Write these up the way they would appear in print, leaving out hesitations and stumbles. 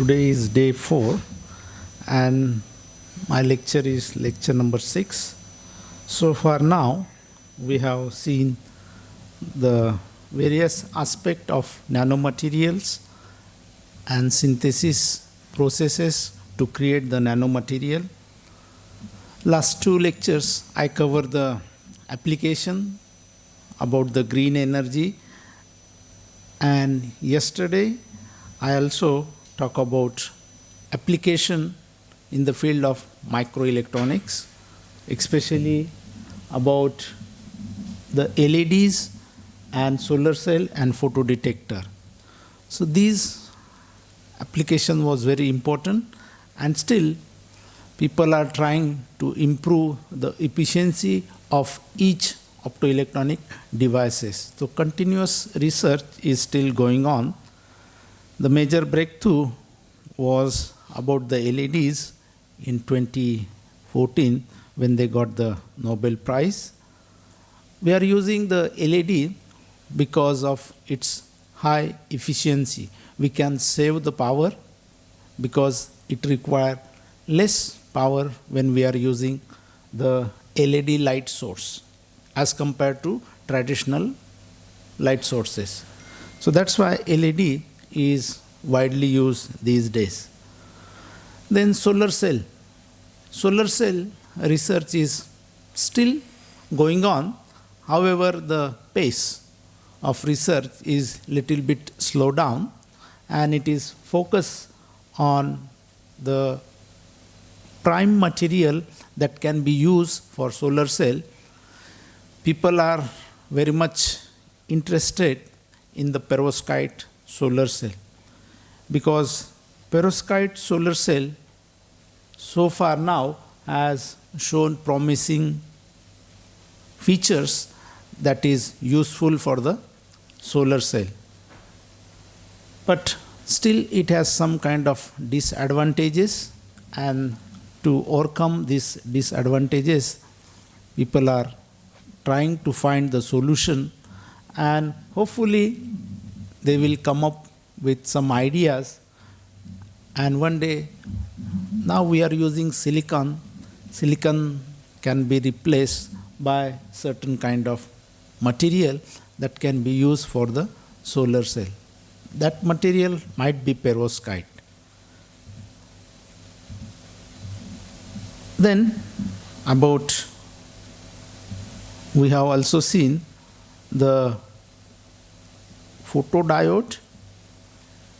Today is day 4 and my lecture is lecture number 6. So far now we have seen the various aspects of nanomaterials and synthesis processes to create the nanomaterial. Last 2 lectures I covered the application about the green energy, and yesterday I also talk about application in the field of microelectronics, especially about the LEDs and solar cell and photodetector. So these application was very important, and still people are trying to improve the efficiency of each optoelectronic devices. So continuous research is still going on. The major breakthrough was about the LEDs in 2014 when they got the Nobel Prize. We are using the LED because of its high efficiency. We can save the power because it requires less power when we are using the LED light source as compared to traditional light sources. So that's why LED is widely used these days. Then solar cell. Solar cell research is still going on. However, the pace of research is little bit slowed down, and it is focused on the prime material that can be used for solar cell. People are very much interested in the perovskite solar cell because perovskite solar cell so far now has shown promising features that is useful for the solar cell. But still it has some kind of disadvantages, and to overcome these disadvantages, people are trying to find the solution, and hopefully they will come up with some ideas. And one day, now we are using silicon. Silicon can be replaced by certain kind of material that can be used for the solar cell. That material might be perovskite. Then about, we have also seen the photodiode.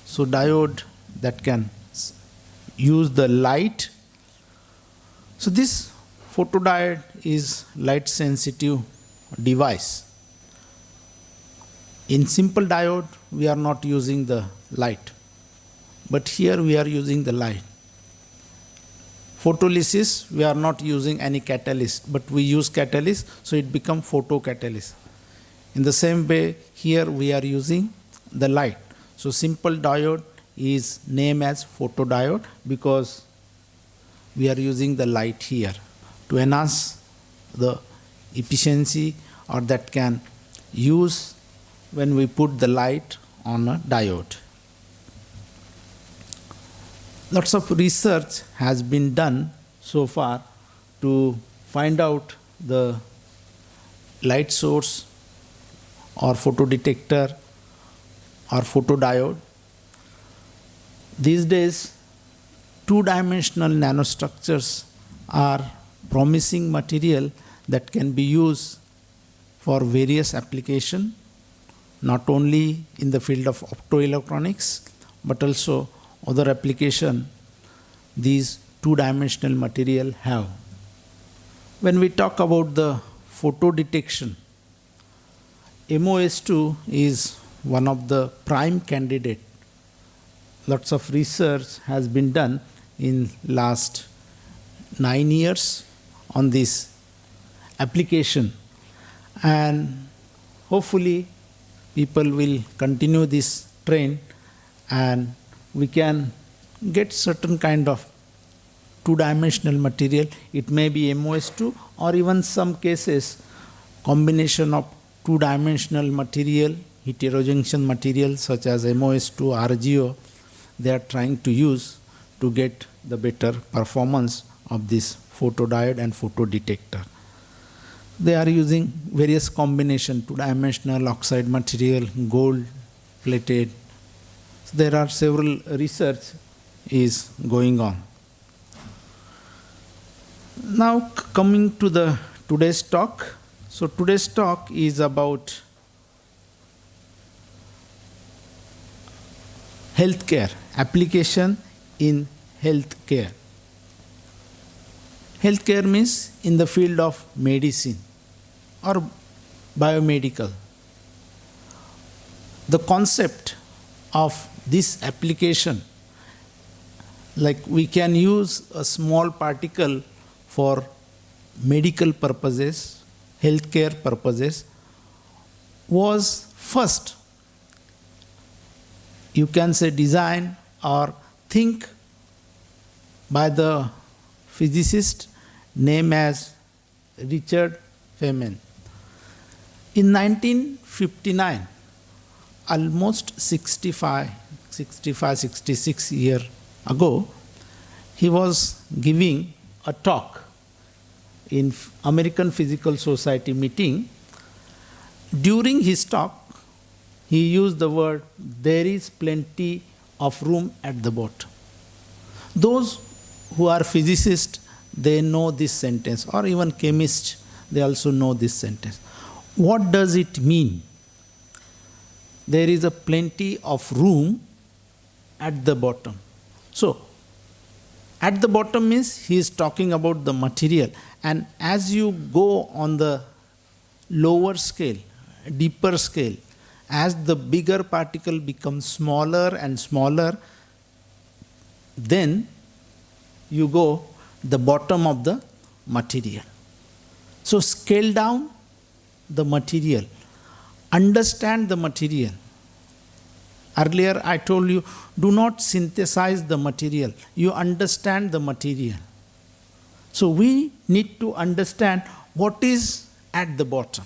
So diode that can use the light. So this photodiode is light sensitive device. In simple diode we are not using the light, but here we are using the light. Photolysis, we are not using any catalyst, but we use catalyst, so it becomes photocatalyst. In the same way, here we are using the light. So simple diode is named as photodiode because we are using the light here to enhance the efficiency, or that can use when we put the light on a diode. Lots of research has been done so far to find out the light source or photodetector or photodiode. These days, 2-dimensional nanostructures are promising material that can be used for various applications, not only in the field of optoelectronics, but also other application these 2-dimensional material have. When we talk about the photo detection, MOS2 is one of the prime candidate. Lots of research has been done in last 9 years on this application, and hopefully people will continue this trend, and we can get certain kind of 2-dimensional material. It may be MOS2 or even some cases combination of 2-dimensional material, heterojunction material such as MOS2, RGO. they are trying to use to get the better performance of this photodiode and photodetector. They are using various combination, two-dimensional oxide material, gold plated. There are several research is going on. Now coming to the today's talk. So today's talk is about healthcare, application in healthcare. Healthcare means in the field of medicine or biomedical. The concept of this application, like we can use a small particle for medical purposes, healthcare purposes, was first, you can say, designed or think by the physicist named as Richard Feynman. In 1959, almost 66 years ago, he was giving a talk in American Physical Society meeting. During his talk, he used the word, "There is plenty of room at the bottom." Those who are physicists, they know this sentence, or even chemists, they also know this sentence. What does it mean? There is a plenty of room at the bottom. So, at the bottom means he is talking about the material. And as you go on the lower scale, deeper scale, as the bigger particle becomes smaller and smaller, then you go the bottom of the material. So scale down the material, understand the material. Earlier I told you, do not synthesize the material, you understand the material. So we need to understand what is at the bottom.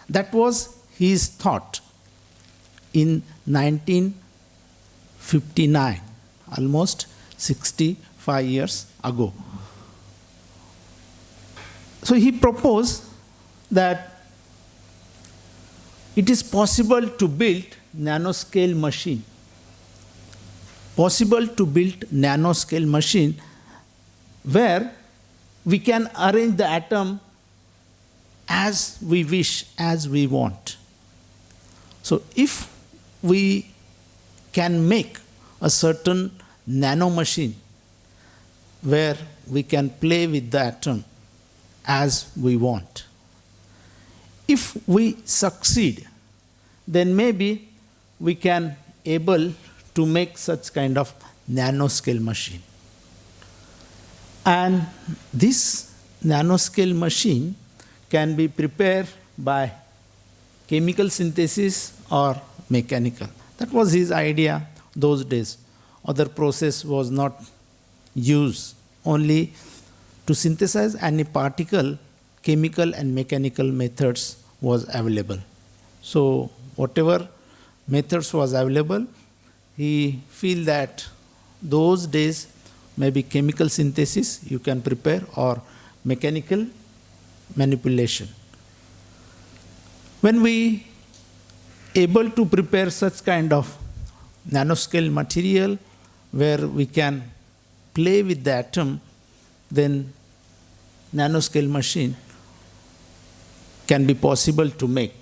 That was his thought in 1959, almost 65 years ago. So he proposed that it is possible to build nanoscale machine. Possible to build nanoscale machine where we can arrange the atom as we wish, as we want. So if we can make a certain nano machine where we can play with the atom as we want, if we succeed, then maybe we can able to make such kind of nanoscale machine. And this nanoscale machine can be prepared by chemical synthesis or mechanical. That was his idea those days. Other process was not used. Only to synthesize any particle, chemical and mechanical methods was available. So whatever methods was available, he feel that those days maybe chemical synthesis you can prepare or mechanical manipulation. When we able to prepare such kind of nanoscale material where we can play with the atom, then nanoscale machine can be possible to make.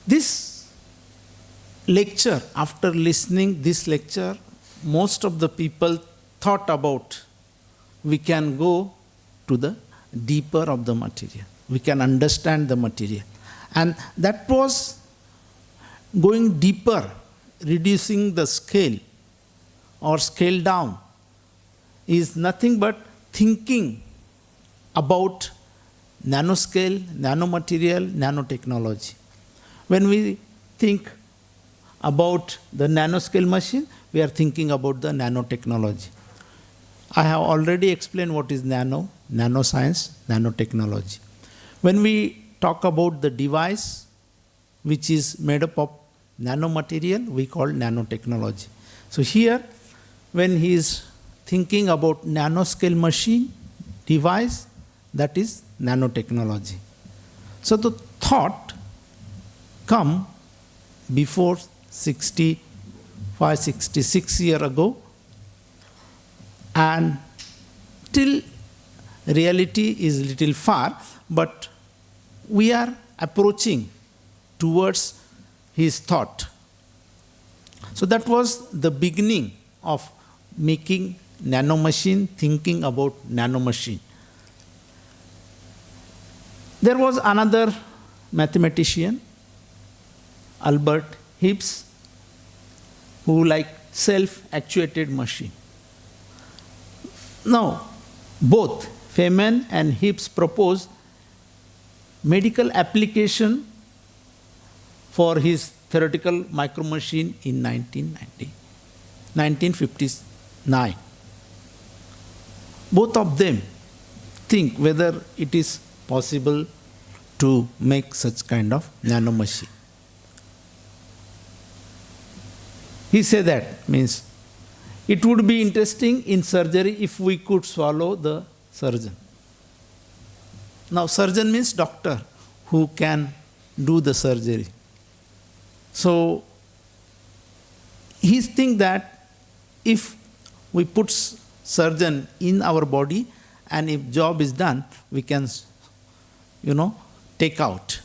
This lecture, after listening this lecture, most of the people thought about we can go to the deeper of the material. We can understand the material. And that was going deeper, reducing the scale or scale down is nothing but thinking about nanoscale, nanomaterial, nanotechnology. When we think about the nanoscale machine, we are thinking about the nanotechnology. I have already explained what is nanoscience, nanotechnology. When we talk about the device which is made up of nanomaterial, we call nanotechnology. So here, when he is thinking about nanoscale machine device, that is nanotechnology. So the thought come before 65, 66 years ago, and till reality is little far, but we are approaching towards his thought. So that was the beginning of making nanomachine, thinking about nanomachine. There was another mathematician, Albert Hibbs, who liked self-actuated machine. Now, both Feynman and Hibbs proposed medical application for his theoretical micromachine in 1959. Both of them think whether it is possible to make such kind of nanomachine. He said that means it would be interesting in surgery if we could swallow the surgeon. Now surgeon means doctor who can do the surgery. So he thinks that if we put surgeon in our body and if job is done, we can, take out.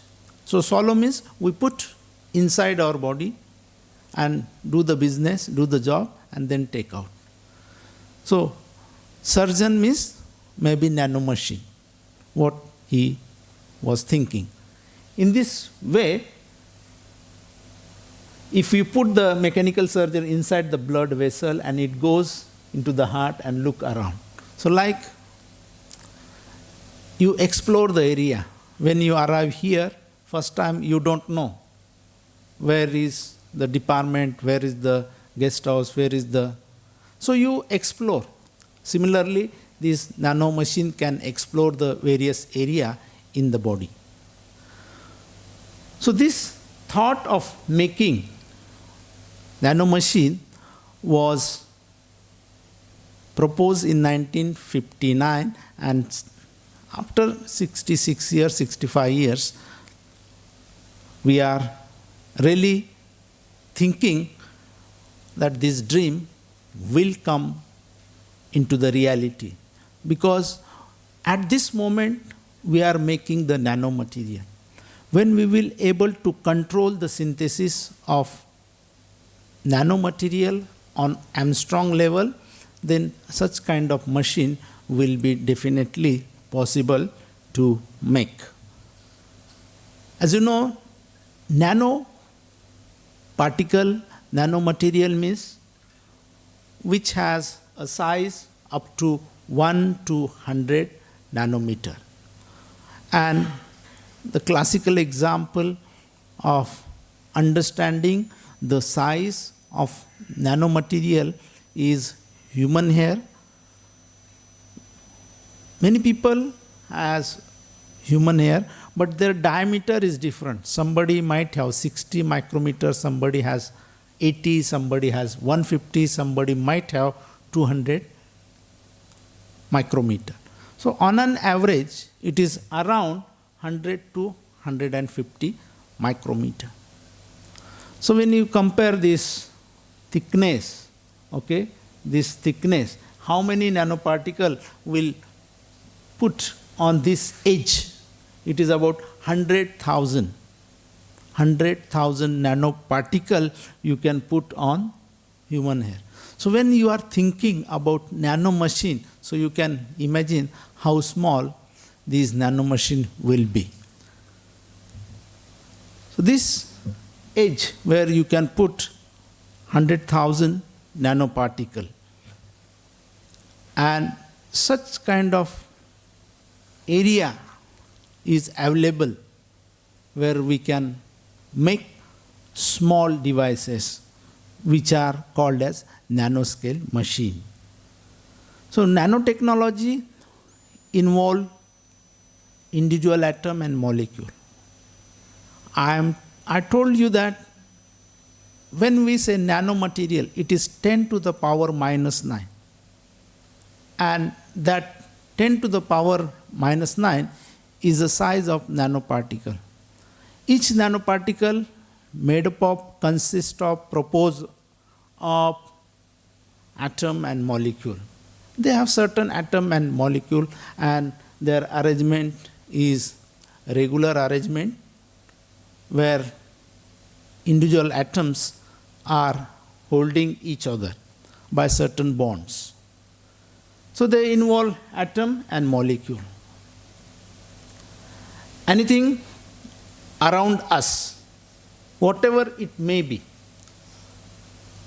So swallow means we put inside our body and do the business, do the job, and then take out. So surgeon means maybe nanomachine, what he was thinking. In this way, if you put the mechanical surgery inside the blood vessel and it goes into the heart and look around. So like you explore the area. When you arrive here, first time you don't know where is the department, where is the guest house, where is the... So you explore. Similarly, this nanomachine can explore the various area in the body. So this thought of making nanomachine was proposed in 1959, and after 66 years, 65 years, we are really thinking that this dream will come into the reality, because at this moment we are making the nanomaterial. When we will able to control the synthesis of nanomaterial on Armstrong level, then such kind of machine will be definitely possible to make. As you know, nanomaterial means which has a size up to 1 to 100 nanometer. And the classical example of understanding the size of nanomaterial is human hair. Many people has human hair, but their diameter is different. Somebody might have 60 micrometers, somebody has 80, somebody has 150, somebody might have 200 micrometer. So on an average, it is around 100 to 150 micrometer. So when you compare this thickness, okay, this thickness, how many nanoparticle will put on this edge? It is about 100,000 nanoparticle you can put on human hair. So when you are thinking about nanomachine, so you can imagine how small these nanomachine will be. So this edge where you can put 100,000 nanoparticle, and such kind of area is available where we can make small devices which are called as nanoscale machine. So nanotechnology involve individual atom and molecule. I told you that when we say nanomaterial, it is 10 to the power minus 9. And that 10 to the power minus 9 is the size of nanoparticle. Each nanoparticle made up of, consists of, proposed of atom and molecule. They have certain atom and molecule, and their arrangement is regular arrangement where individual atoms are holding each other by certain bonds. So they involve atom and molecule. Anything around us, whatever it may be.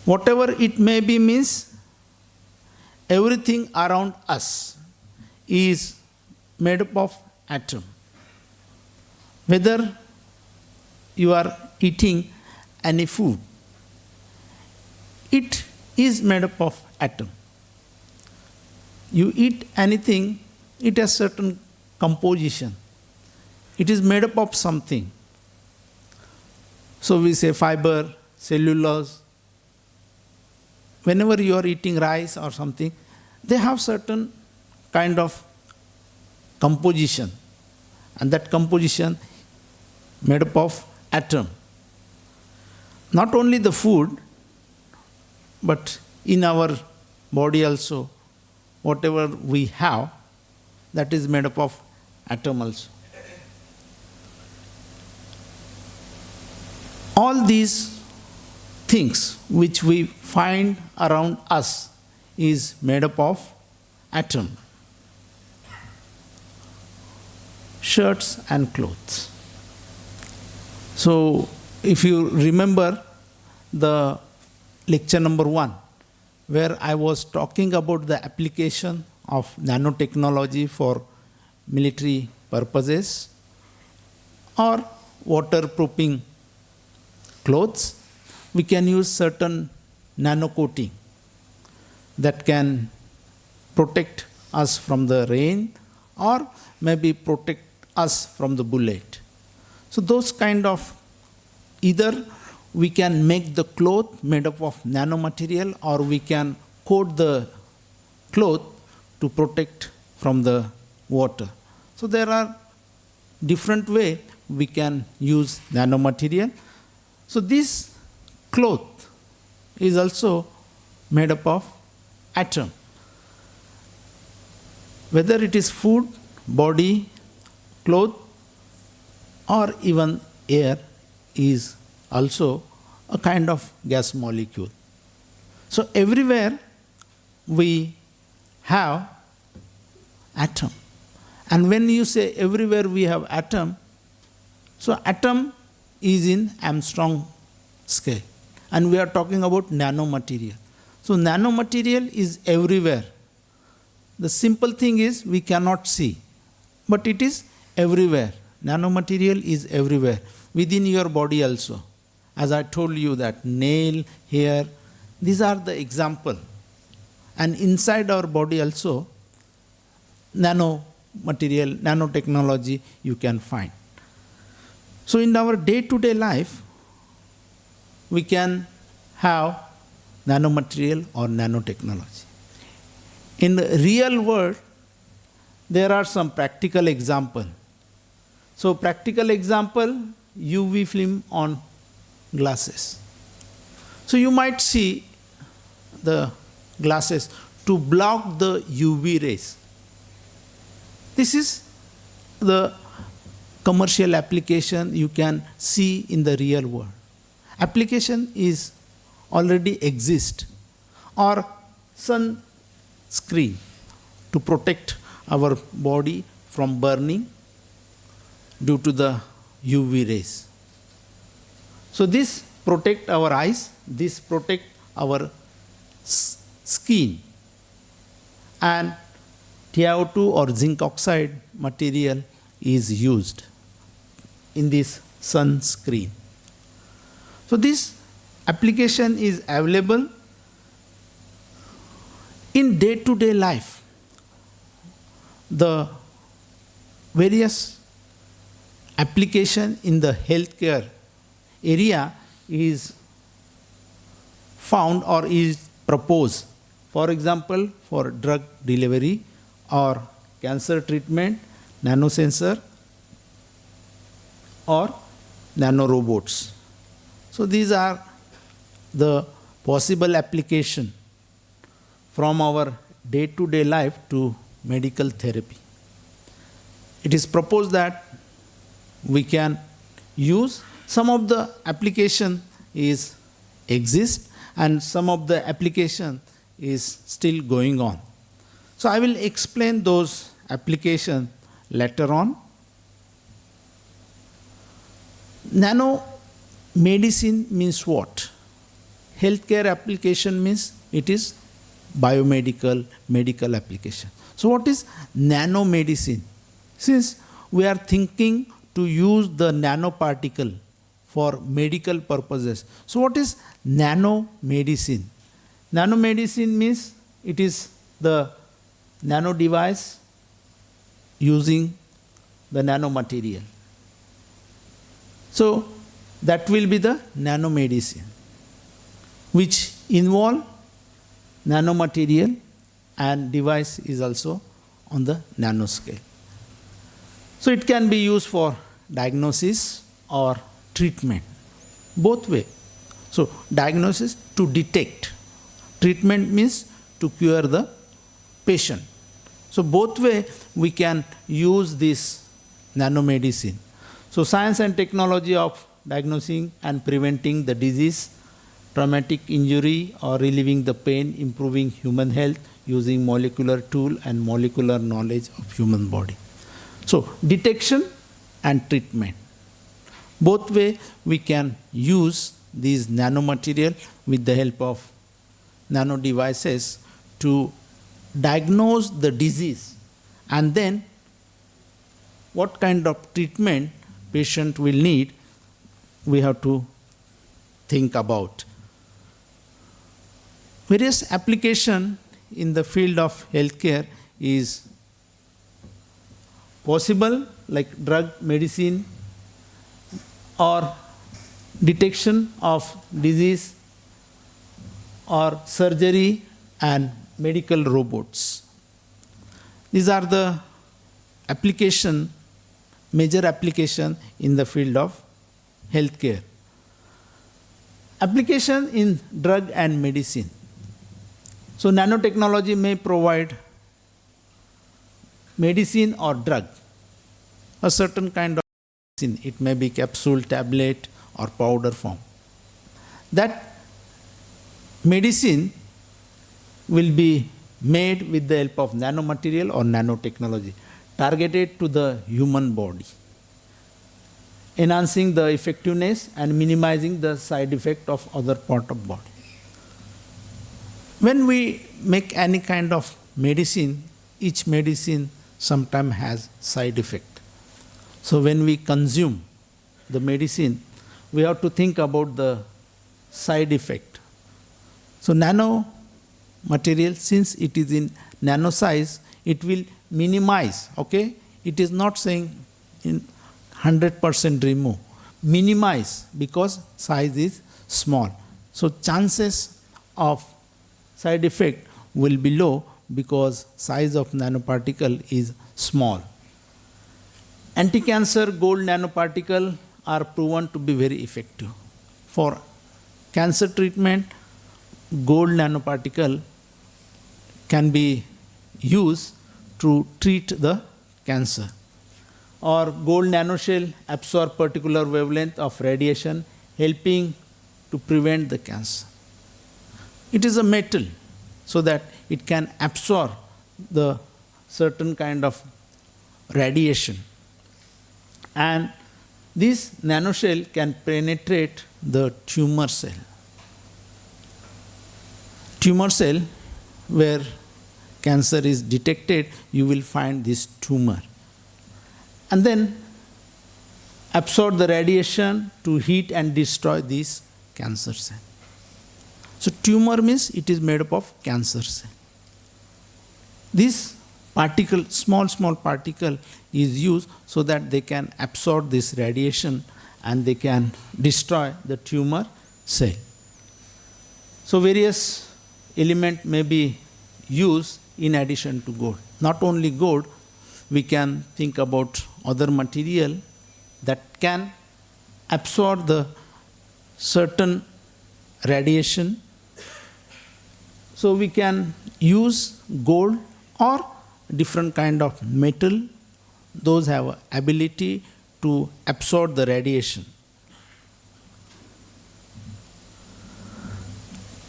Whatever it may be means everything around us is made up of atom. Whether you are eating any food, it is made up of atom. You eat anything, it has certain composition. It is made up of something. So we say fiber, cellulose. Whenever you are eating rice or something, they have certain kind of composition. And that composition made up of atom. Not only the food, but in our body also, whatever we have, that is made up of atom also. All these things which we find around us is made up of atom. Shirts and clothes. So if you remember the lecture number 1, where I was talking about the application of nanotechnology for military purposes or waterproofing clothes, we can use certain nano coating that can protect us from the rain or maybe protect us from the bullet. So those kind of, either we can make the cloth made up of nanomaterial or we can coat the cloth to protect from the water. So there are different ways we can use nanomaterial. So this cloth is also made up of atom. Whether it is food, body, cloth, or even air is also a kind of gas molecule. So everywhere we have atom. And when you say everywhere we have atom, so atom is in Armstrong scale. And we are talking about nanomaterial. So nanomaterial is everywhere. The simple thing is we cannot see, but it is everywhere. Nanomaterial is everywhere, within your body also. As I told you that nail, hair, these are the example. And inside our body also, nanomaterial, nanotechnology you can find. So in our day-to-day life, we can have nanomaterial or nanotechnology. In the real world, there are some practical examples. So practical example, UV film on glasses. So you might see the glasses to block the UV rays. This is the commercial application you can see in the real world. Application is already exist, or sun screen to protect our body from burning due to the UV rays. So this protect our eyes, this protect our skin, and TiO2 or zinc oxide material is used in this sunscreen. So this application is available in day-to-day life. The various application in the healthcare area is found or is proposed. For example, for drug delivery or cancer treatment, nanosensor or nanorobots. So these are the possible application from our day-to-day life to medical therapy. It is proposed that we can use some of the application is exist and some of the application is still going on. So I will explain those applications later on. Nanomedicine means what? Healthcare application means it is biomedical, medical application. So what is nanomedicine? Since we are thinking to use the nanoparticle for medical purposes. So what is nanomedicine? Nanomedicine means it is the nano device using the nanomaterial. So that will be the nanomedicine, which involve nanomaterial and device is also on the nanoscale. So it can be used for diagnosis or treatment, both way. So diagnosis to detect, treatment means to cure the patient. So both way we can use this nanomedicine. So science and technology of diagnosing and preventing the disease, traumatic injury or relieving the pain, improving human health using molecular tool and molecular knowledge of human body. So detection and treatment. Both way we can use these nanomaterial with the help of nano devices to diagnose the disease, and then what kind of treatment patient will need, we have to think about. Various application in the field of healthcare is possible, like drug, medicine, or detection of disease, or surgery and medical robots. These are the application, major application in the field of healthcare. Application in drug and medicine. So nanotechnology may provide medicine or drug, a certain kind of medicine. It may be capsule, tablet, or powder form. That medicine will be made with the help of nanomaterial or nanotechnology, targeted to the human body, enhancing the effectiveness and minimizing the side effect of other part of body. When we make any kind of medicine, each medicine sometimes has side effect. So when we consume the medicine, we have to think about the side effect. So nanomaterial, since it is in nano size, it will minimize, okay? It is not saying in 100% remove, minimize, because size is small. So chances of side effect will be low because size of nanoparticle is small. Anti-cancer gold nanoparticle are proven to be very effective. For cancer treatment, gold nanoparticle can be used to treat the cancer. Or gold nanoshell absorb particular wavelength of radiation, helping to prevent the cancer. It is a metal, so that it can absorb the certain kind of radiation. And this nanoshell can penetrate the tumor cell. Tumor cell, where cancer is detected, you will find this tumor. And then absorb the radiation to heat and destroy this cancer cell. So tumor means it is made up of cancer cell. This particle, small particle is used so that they can absorb this radiation and they can destroy the tumor cell. So various element may be used in addition to gold. Not only gold, we can think about other material that can absorb the certain radiation. So we can use gold or different kind of metal. Those have ability to absorb the radiation.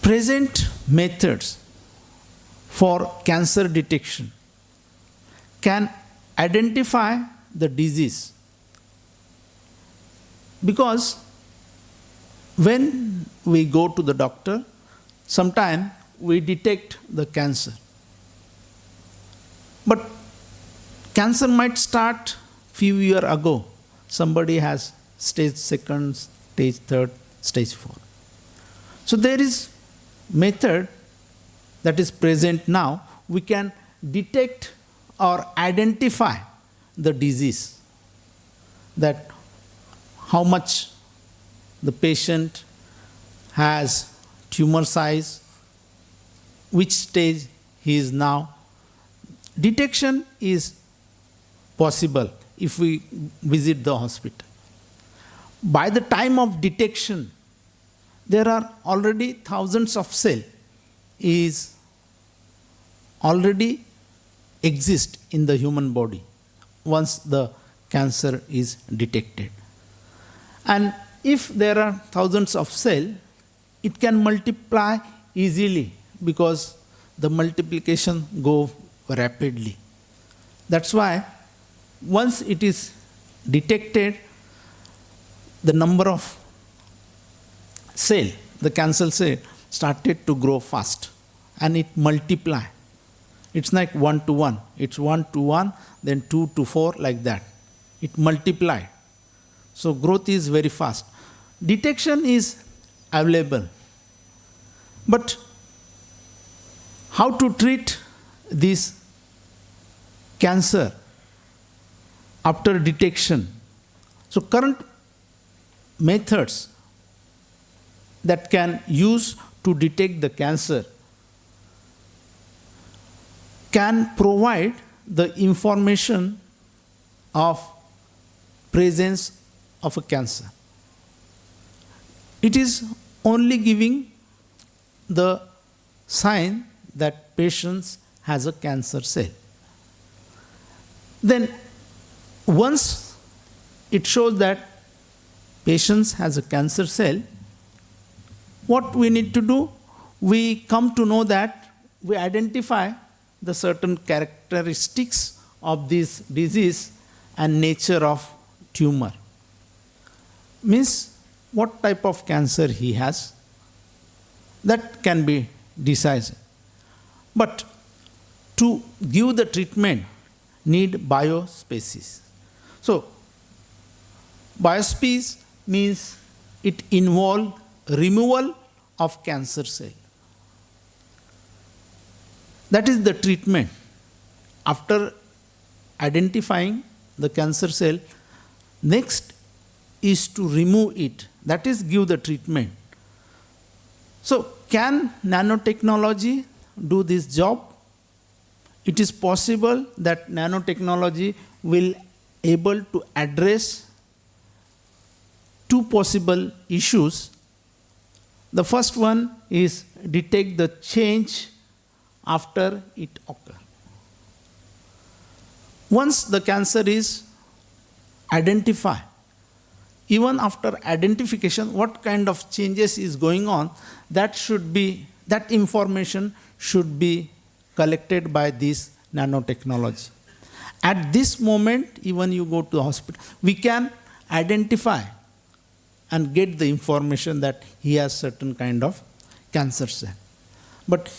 Present methods for cancer detection can identify the disease, because when we go to the doctor, sometimes we detect the cancer. But cancer might start few years ago. Somebody has stage 2, stage 3, stage 4. So there is method that is present now. We can detect or identify the disease, that how much the patient has tumor size, which stage he is now. Detection is possible if we visit the hospital. By the time of detection, there are already thousands of cells is already exist in the human body once the cancer is detected. And if there are thousands of cells, it can multiply easily because the multiplication go rapidly. That's why once it is detected, the number of cell, the cancer cell, started to grow fast and it multiply. It's like 1 to 1. It's 1 to 1, then 2 to 4, like that. It multiplied. So growth is very fast. Detection is available. But how to treat this cancer after detection? So current methods that can use to detect the cancer can provide the information of presence of a cancer. It is only giving the sign that patient has a cancer cell. Then once it shows that patient has a cancer cell, what we need to do? We come to know that we identify the certain characteristics of this disease and nature of tumor. Means what type of cancer he has, that can be decided. But to give the treatment, need biospecies. So biospecies means it involves removal of cancer cell. That is the treatment. After identifying the cancer cell, next is to remove it. That is give the treatment. So can nanotechnology do this job? It is possible that nanotechnology will able to address two possible issues. The first one is detect the change after it occurs. Once the cancer is identified, even after identification, what kind of changes is going on, that information should be collected by this nanotechnology. At this moment, even you go to the hospital, we can identify and get the information that he has certain kind of cancer cell. But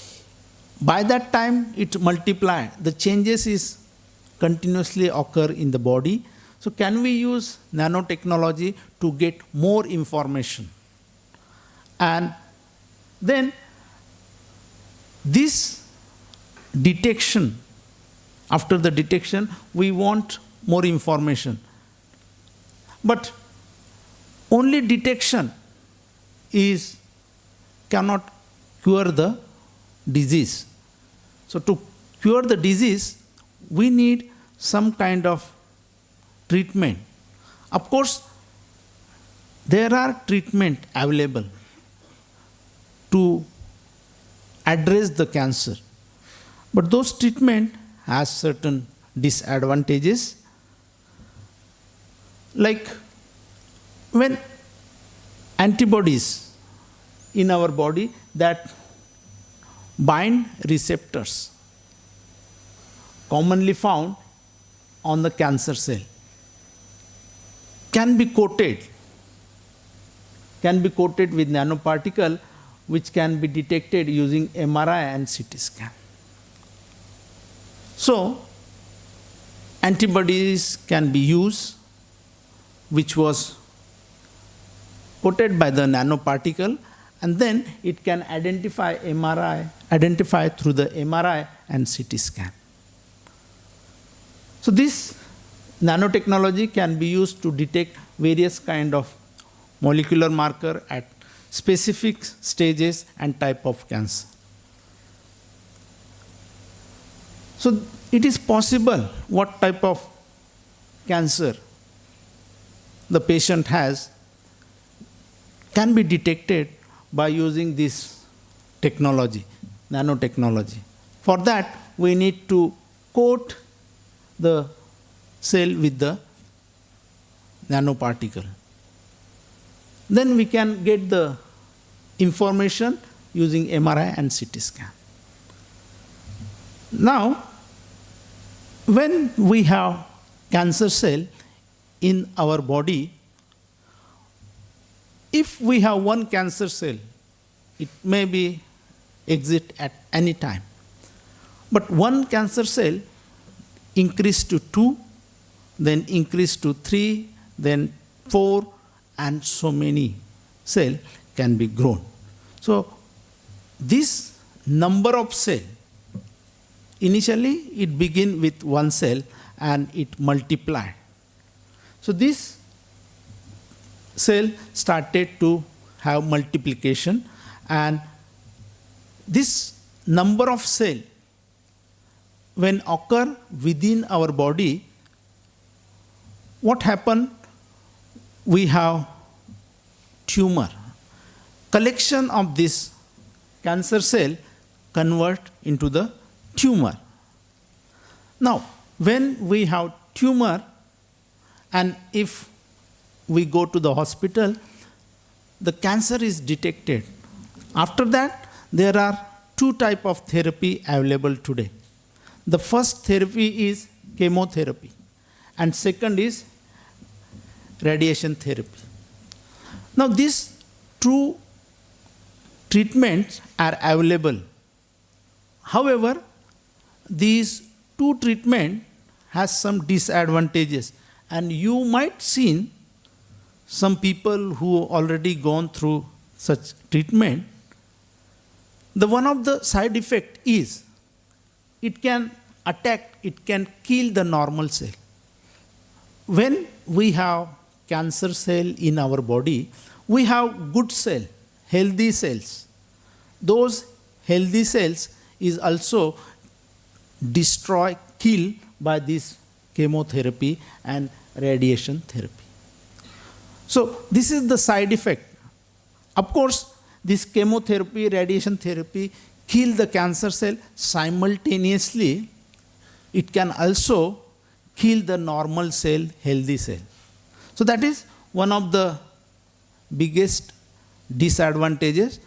by that time, it multiplied. The changes is continuously occur in the body. So can we use nanotechnology to get more information? And then this detection, after the detection, we want more information. But only detection cannot cure the disease. So to cure the disease, we need some kind of treatment. Of course, there are treatment available to address the cancer, but those treatment has certain disadvantages. Like when antibodies in our body that bind receptors commonly found on the cancer cell can be coated with nanoparticle which can be detected using MRI and CT scan. So antibodies can be used which was coated by the nanoparticle, and then it can identify through the MRI and CT scan. So this nanotechnology can be used to detect various kind of molecular marker at specific stages and type of cancer. So it is possible what type of cancer the patient has can be detected by using this technology, nanotechnology. For that, we need to coat the cell with the nanoparticle. Then we can get the information using MRI and CT scan. Now, when we have cancer cell in our body, if we have one cancer cell, it may be exit at any time. But one cancer cell increase to 2, then increase to 3, then 4, and so many cells can be grown. So this number of cells, initially it begin with one cell and it multiplied. So this cell started to have multiplication, and this number of cells when occur within our body, what happened? We have tumor. Collection of this cancer cell convert into the tumor. Now, when we have tumor, and if we go to the hospital, the cancer is detected. After that, there are two types of therapy available today. The first therapy is chemotherapy, and second is radiation therapy. Now, these two treatments are available. However, these two treatments has some disadvantages, and you might seen some people who already gone through such treatment. The one of the side effect is it can attack, it can kill the normal cell. When we have cancer cell in our body, we have good cell, healthy cells. Those healthy cells is also destroyed, killed by this chemotherapy and radiation therapy. So this is the side effect. Of course, this chemotherapy, radiation therapy kill the cancer cell. Simultaneously, it can also kill the normal cell, healthy cell. So that is one of the biggest disadvantages.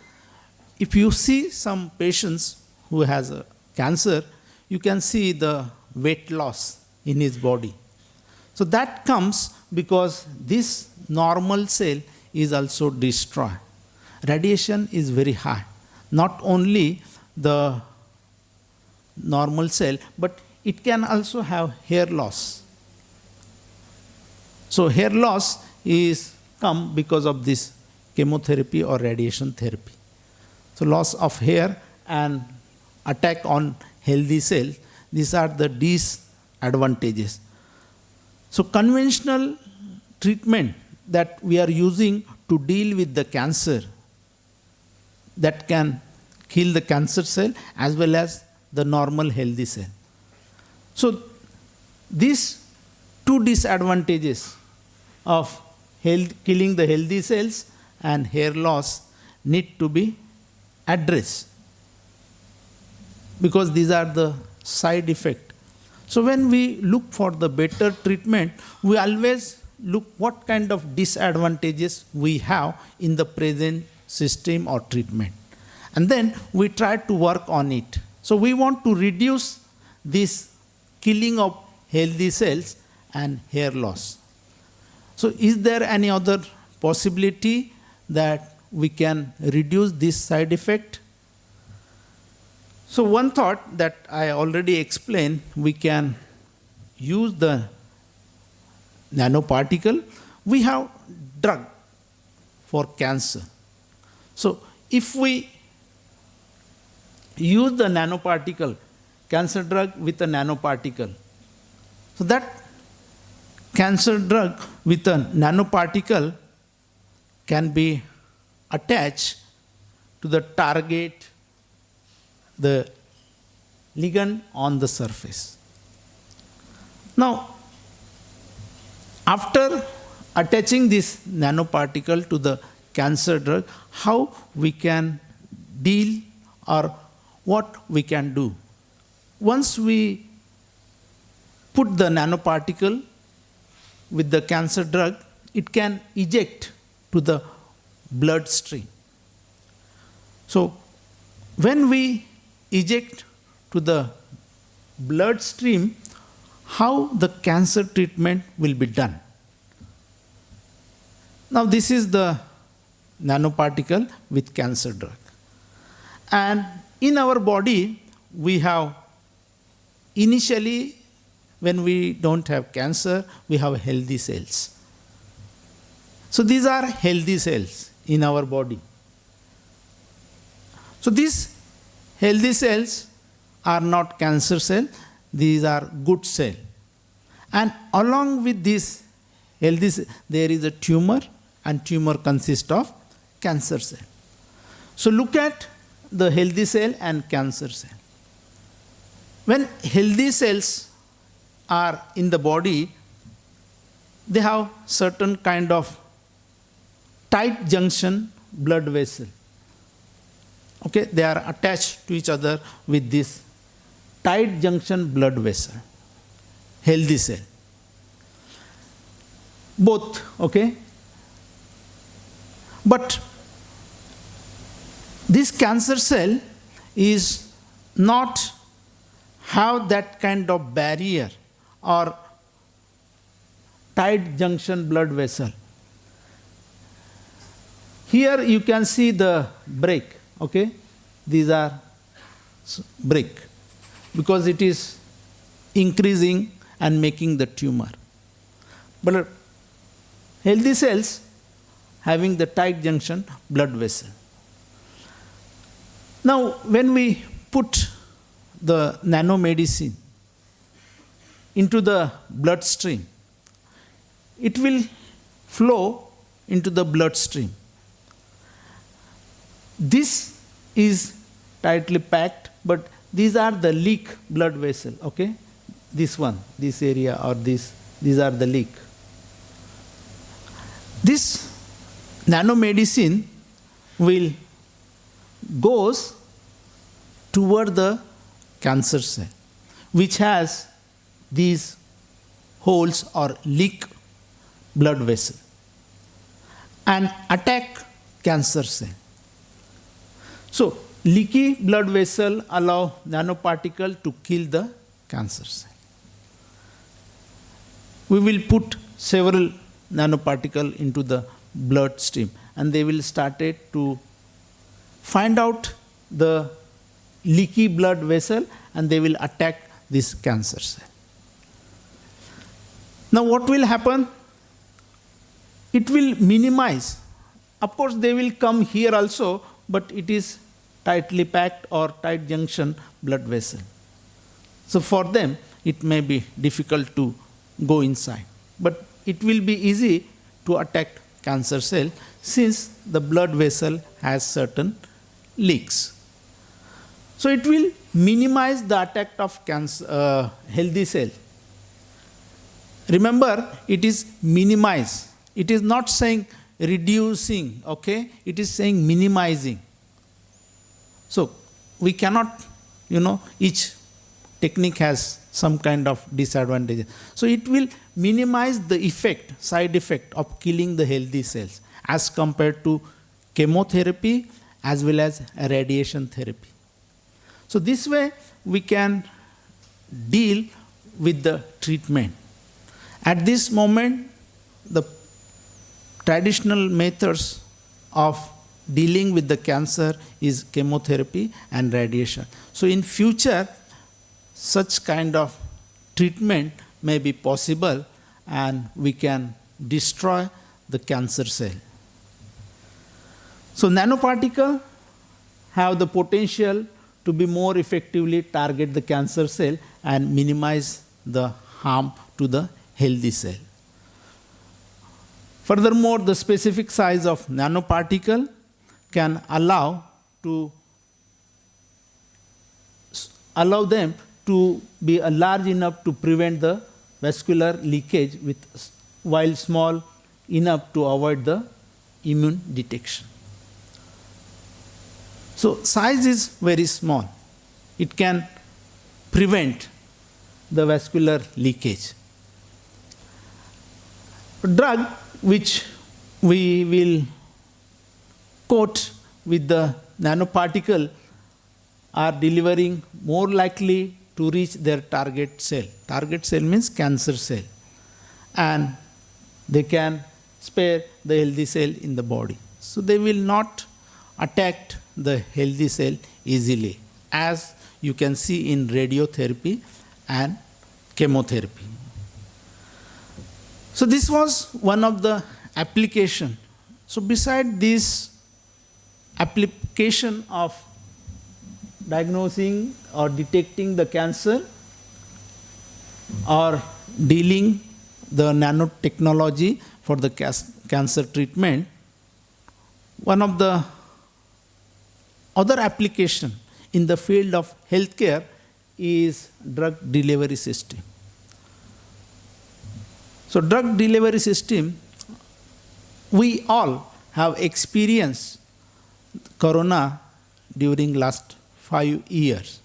If you see some patients who has a cancer, you can see the weight loss in his body. So that comes because this normal cell is also destroyed. Radiation is very high. Not only the normal cell, but it can also have hair loss. So hair loss is come because of this chemotherapy or radiation therapy. So loss of hair and attack on healthy cells, these are the disadvantages. So conventional treatment that we are using to deal with the cancer that can kill the cancer cell as well as the normal healthy cell. So these two disadvantages of killing the healthy cells and hair loss need to be addressed, because these are the side effects. So when we look for the better treatment, we always look what kind of disadvantages we have in the present system or treatment. And then we try to work on it. So we want to reduce this killing of healthy cells and hair loss. So is there any other possibility that we can reduce this side effect? So one thought that I already explained, we can use the nanoparticle. We have drug for cancer. So if we use the nanoparticle, cancer drug with a nanoparticle, so that cancer drug with a nanoparticle can be attached to the target, the ligand on the surface. Now, after attaching this nanoparticle to the cancer drug, how we can deal or what we can do? Once we put the nanoparticle with the cancer drug, it can eject to the bloodstream. So when we eject to the bloodstream, how the cancer treatment will be done? Now this is the nanoparticle with cancer drug. And in our body, we have initially, when we don't have cancer, we have healthy cells. So these are healthy cells in our body. So these healthy cells are not cancer cells, these are good cells. And along with this healthy cell, there is a tumor, and tumor consists of cancer cell. So look at the healthy cell and cancer cell. When healthy cells are in the body, they have certain kind of tight junction blood vessel. Okay, they are attached to each other with this tight junction blood vessel. Healthy cell. Both, okay? But this cancer cell is not have that kind of barrier or tight junction blood vessel. Here you can see the break, okay? These are break because it is increasing and making the tumor. But healthy cells having the tight junction blood vessel. Now, when we put the nanomedicine into the bloodstream, it will flow into the bloodstream. This is tightly packed, but these are the leak blood vessel, okay? This one, this area or this, these are the leak. This nanomedicine will goes toward the cancer cell, which has these holes or leak blood vessel, and attack cancer cell. So leaky blood vessel allow nanoparticle to kill the cancer cell. We will put several nanoparticle into the bloodstream, and they will start to find out the leaky blood vessel, and they will attack this cancer cell. Now what will happen? It will minimize. Of course they will come here also, but it is tightly packed or tight junction blood vessel. So for them it may be difficult to go inside, but it will be easy to attack cancer cell since the blood vessel has certain leaks. So it will minimize the attack of cancer, healthy cell. Remember, it is minimize. It is not saying reducing, okay? It is saying minimizing. So we cannot, each technique has some kind of disadvantages. So it will minimize the effect, side effect of killing the healthy cells as compared to chemotherapy as well as radiation therapy. So this way we can deal with the treatment. At this moment, the traditional methods of dealing with the cancer is chemotherapy and radiation. So in future, such kind of treatment may be possible and we can destroy the cancer cell. So nanoparticles have the potential to be more effectively target the cancer cell and minimize the harm to the healthy cell. Furthermore, the specific size of nanoparticle can allow them to be large enough to prevent the vascular leakage while small enough to avoid the immune detection. So size is very small. It can prevent the vascular leakage. Drug which we will coat with the nanoparticle are delivering more likely to reach their target cell. Target cell means cancer cell. And they can spare the healthy cell in the body. So they will not attack the healthy cell easily, as you can see in radiotherapy and chemotherapy. So this was one of the application. So beside this application of diagnosing or detecting the cancer or dealing the nanotechnology for the cancer treatment, one of the other application in the field of healthcare is drug delivery system. So drug delivery system, we all have experienced corona during last 5 years.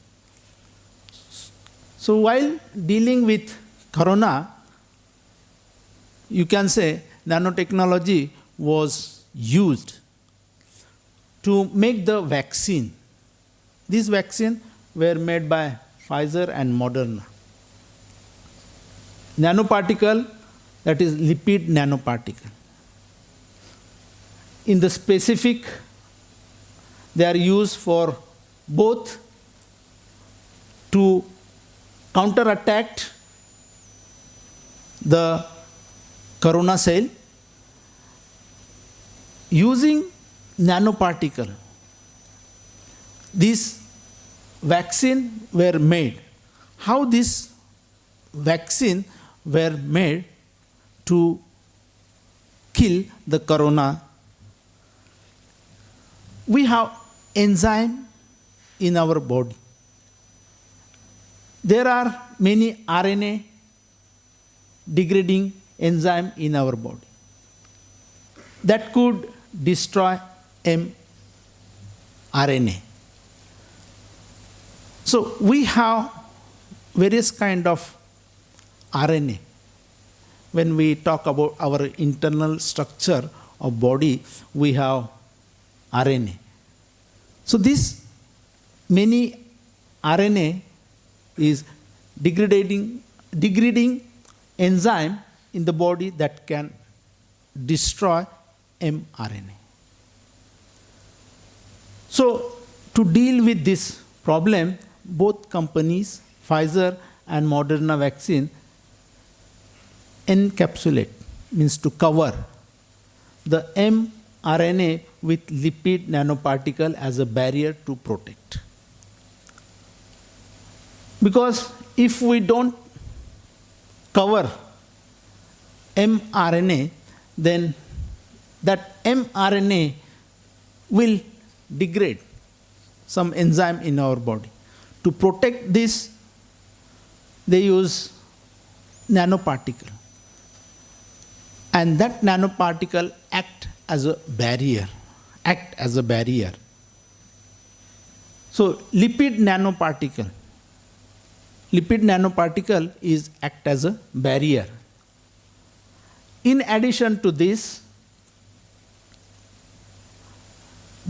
So while dealing with corona, you can say nanotechnology was used to make the vaccine. These vaccines were made by Pfizer and Moderna. Nanoparticle, that is lipid nanoparticle. In the specific, they are used for both to counterattack the corona cell using nanoparticle. These vaccines were made. How these vaccines were made to kill the corona? We have enzyme in our body. There are many RNA degrading enzyme in our body that could destroy mRNA. So we have various kind of RNA. When we talk about our internal structure of body, we have RNA. So this many RNA is degrading enzyme in the body that can destroy mRNA. So to deal with this problem, both companies, Pfizer and Moderna vaccine, encapsulate, means to cover the mRNA with lipid nanoparticle as a barrier to protect. Because if we don't cover mRNA, then that mRNA will degrade some enzyme in our body. To protect this, they use nanoparticle. And that nanoparticle act as a barrier. So lipid nanoparticle is act as a barrier. In addition to this,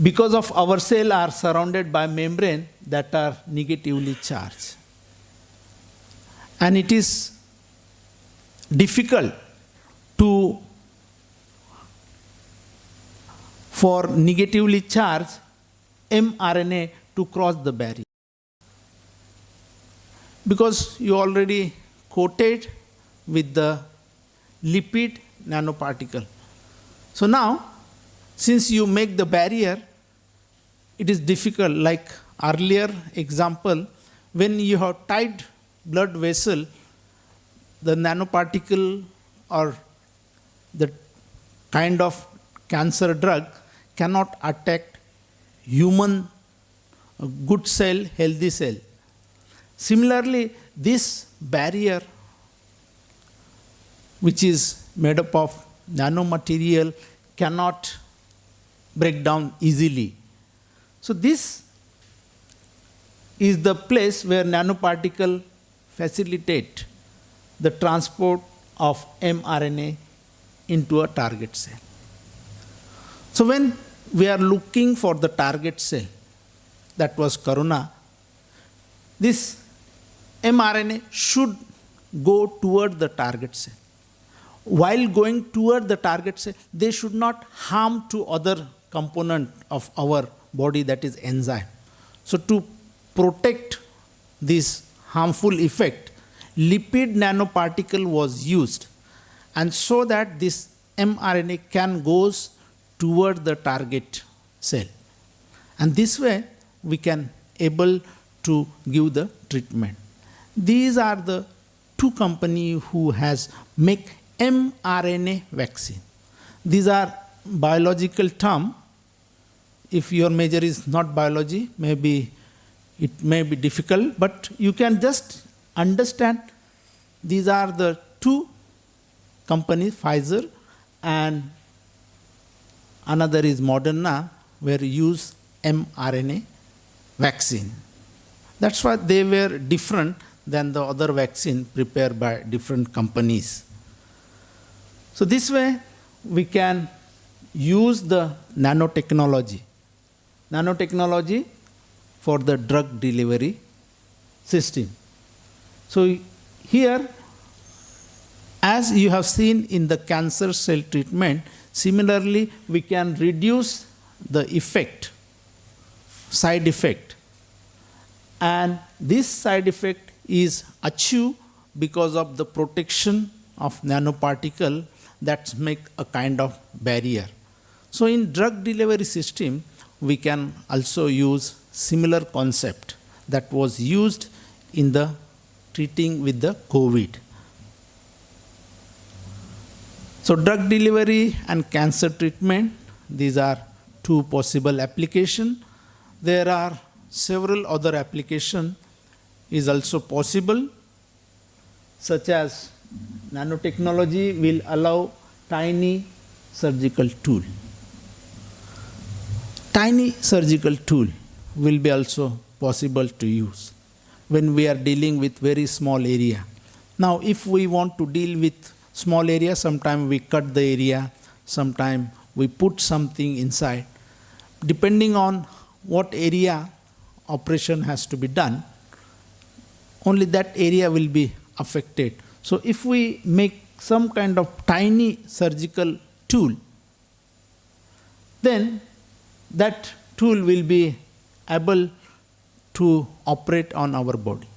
because of our cell are surrounded by membrane that are negatively charged, and it is difficult for negatively charged mRNA to cross the barrier. Because you already coated with the lipid nanoparticle. So now, since you make the barrier, it is difficult. Like earlier example, when you have tied blood vessel, the nanoparticle or the kind of cancer drug cannot attack human good cell, healthy cell. Similarly, this barrier, which is made up of nanomaterial, cannot break down easily. So this is the place where nanoparticle facilitate the transport of mRNA into a target cell. So when we are looking for the target cell, that was corona, this mRNA should go toward the target cell. While going toward the target cell, they should not harm to other component of our body, that is enzyme. So to protect this harmful effect, lipid nanoparticle was used, and so that this mRNA can goes toward the target cell. And this way we can able to give the treatment. These are the two companies who has make mRNA vaccine. These are biological term. If your major is not biology, maybe it may be difficult, but you can just understand these are the two companies, Pfizer and another is Moderna, where you use mRNA vaccine. That's why they were different than the other vaccine prepared by different companies. So this way we can use the nanotechnology for the drug delivery system. So here, as you have seen in the cancer cell treatment, similarly we can reduce the effect, side effect. And this side effect is achieved because of the protection of nanoparticle that make a kind of barrier. So in drug delivery system, we can also use similar concept that was used in the treating with the COVID. So drug delivery and cancer treatment, these are two possible applications. There are several other applications is also possible, such as nanotechnology will allow tiny surgical tool. Tiny surgical tool will be also possible to use when we are dealing with very small area. Now, if we want to deal with small area, sometimes we cut the area, sometimes we put something inside. Depending on what area operation has to be done, only that area will be affected. So if we make some kind of tiny surgical tool, then that tool will be able to operate on our body.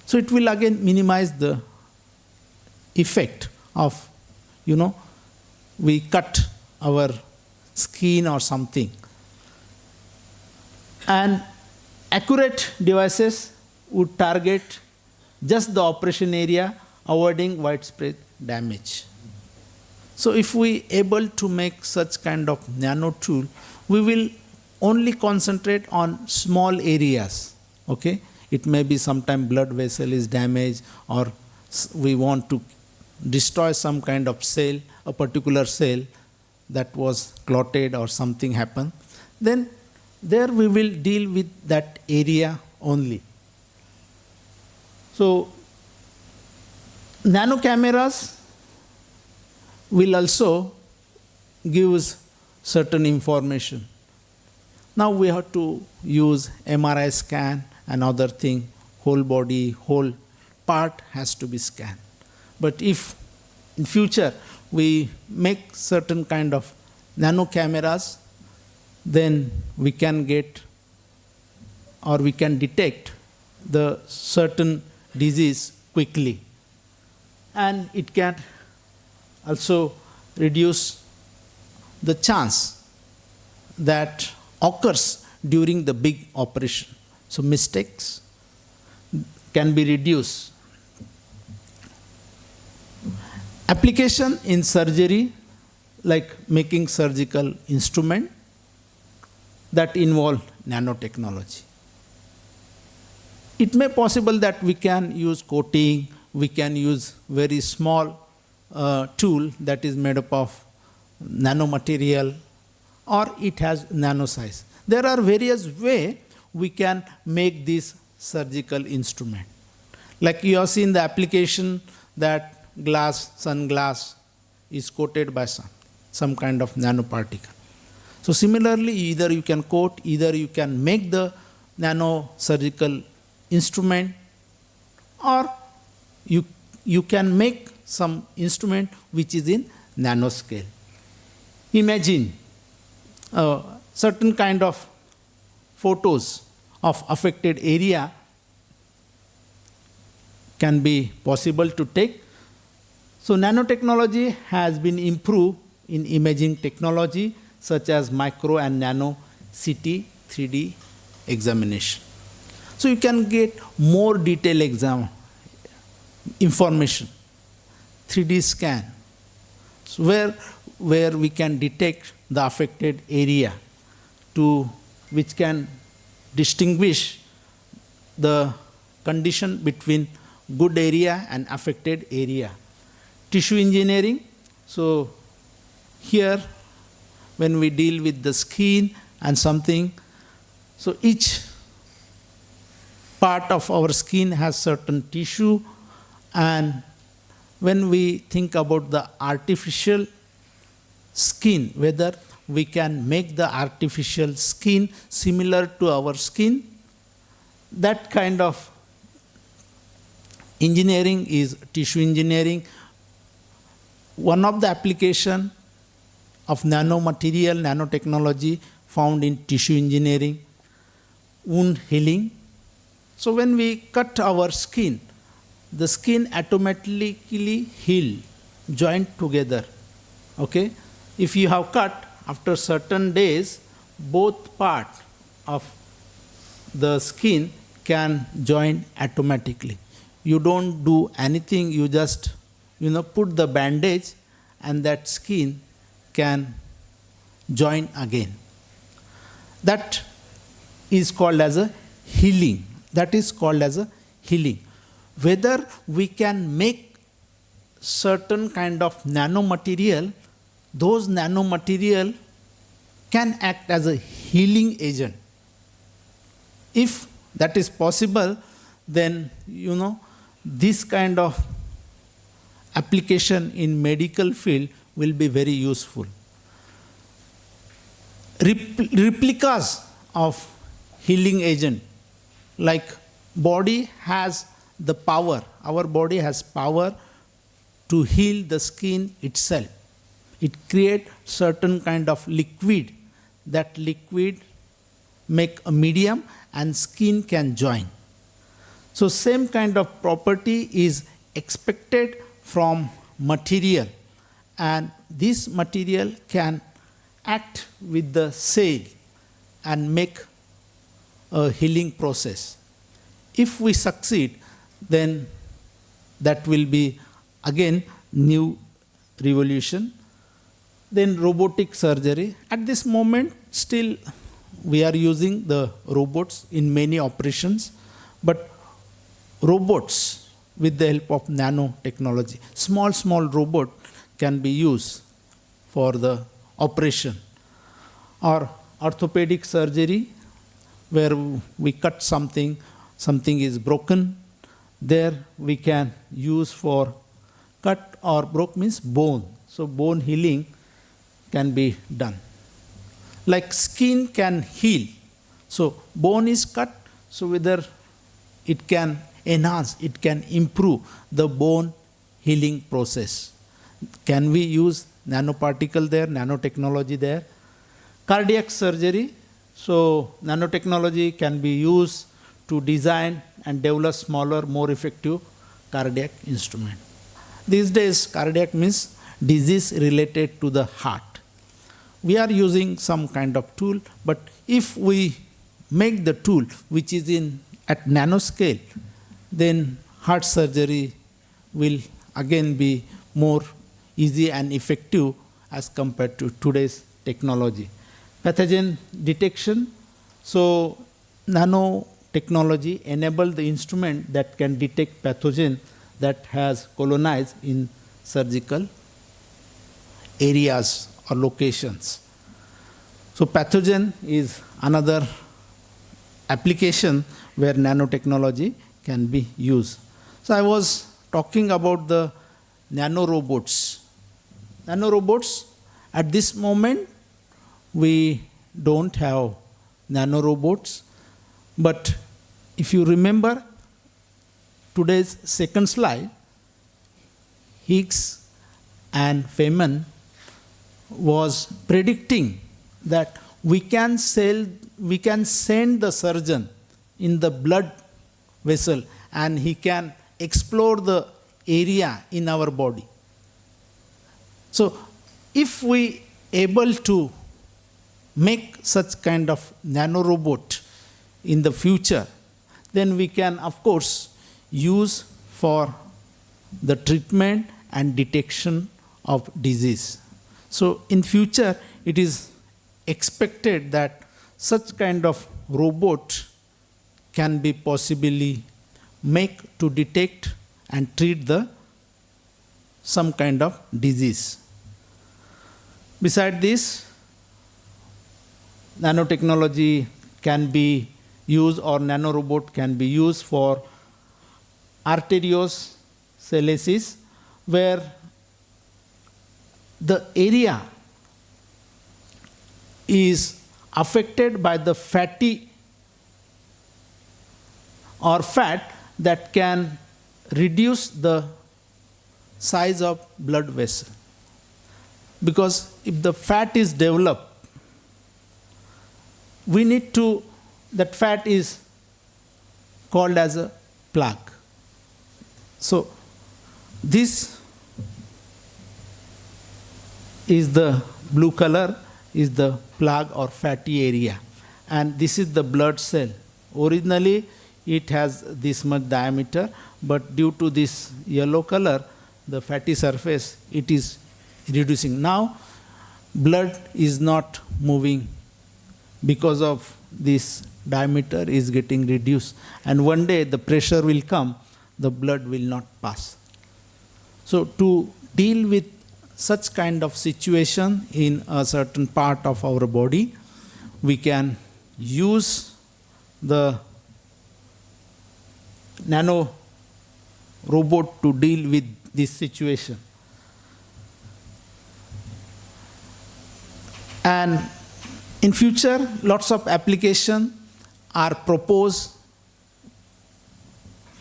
So it will again minimize the effect of, we cut our skin or something. And accurate devices would target just the operation area, avoiding widespread damage. So if we able to make such kind of nano tool, we will only concentrate on small areas. Okay, it may be sometime blood vessel is damaged, or we want to destroy some kind of cell, a particular cell that was clotted or something happened. Then there we will deal with that area only. So nano cameras will also give us certain information. Now we have to use MRI scan and other thing, whole body, whole part has to be scanned. But if in future we make certain kind of nano cameras, then we can get or we can detect the certain disease quickly. And it can also reduce the chance that occurs during the big operation. So mistakes can be reduced. Application in surgery, like making surgical instrument that involve nanotechnology. It may possible that we can use coating, we can use very small tool that is made up of nanomaterial, or it has nano size. There are various ways we can make this surgical instrument. Like you have seen the application that glass, sunglass is coated by some kind of nanoparticle. So similarly, either you can coat, either you can make the nano surgical instrument, or you can make some instrument which is in nanoscale. Imagine certain kind of photos of affected area can be possible to take. So nanotechnology has been improved in imaging technology such as micro and nano CT 3D examination. So you can get more detailed information, 3D scan, so where we can detect the affected area, to which can distinguish the condition between good area and affected area. Tissue engineering, so here when we deal with the skin and something, so each part of our skin has certain tissue, and when we think about the artificial skin, whether we can make the artificial skin similar to our skin, that kind of engineering is tissue engineering. One of the application of nanomaterial, nanotechnology found in tissue engineering, wound healing. So when we cut our skin, the skin automatically heal, joint together. Okay? If you have cut, after certain days, both parts of the skin can join automatically. You don't do anything, you just put the bandage and that skin can join again. That is called as a healing. That is called as a healing. Whether we can make certain kind of nanomaterial, those nanomaterial can act as a healing agent. If that is possible, then this kind of application in medical field will be very useful. Replicas of healing agent, like body has the power, our body has power to heal the skin itself. It creates certain kind of liquid. That liquid make a medium and skin can join. So same kind of property is expected from material, and this material can act with the cell and make a healing process. If we succeed, then that will be again new revolution. Then robotic surgery. At this moment, still we are using the robots in many operations, but robots with the help of nanotechnology, small robot can be used for the operation. Or orthopedic surgery, where we cut something is broken, there we can use for cut or broke means bone. So bone healing can be done. Like skin can heal. So bone is cut, so whether it can enhance, it can improve the bone healing process. Can we use nanoparticle there, nanotechnology there? Cardiac surgery, so nanotechnology can be used to design and develop smaller, more effective cardiac instrument. These days, cardiac means disease related to the heart. We are using some kind of tool, but if we make the tool which is at nanoscale, then heart surgery will again be more easy and effective as compared to today's technology. Pathogen detection, so nanotechnology enable the instrument that can detect pathogen that has colonized in surgical areas or locations. So pathogen is another application where nanotechnology can be used. So I was talking about the nanorobots. Nanorobots, at this moment, we don't have nanorobots, but if you remember today's second slide, Higgs and Feynman was predicting that we can send the surgeon in the blood vessel and he can explore the area in our body. So if we able to make such kind of nanorobot in the future, then we can of course use for the treatment and detection of disease. So in future it is expected that such kind of robot can be possibly make to detect and treat some kind of disease. Beside this, nanotechnology can be used, or nanorobot can be used for arteriosclerosis, where the area is affected by the fatty or fat that can reduce the size of blood vessel. Because if the fat is developed, we need to, that fat is called as a plaque. So this is the blue color, is the plaque or fatty area, and this is the blood cell. Originally it has this much diameter, but due to this yellow color, the fatty surface, it is reducing. Now blood is not moving because of this diameter is getting reduced, and one day the pressure will come, the blood will not pass. So to deal with such kind of situation in a certain part of our body, we can use the nano robot to deal with this situation. And in future, lots of applications are proposed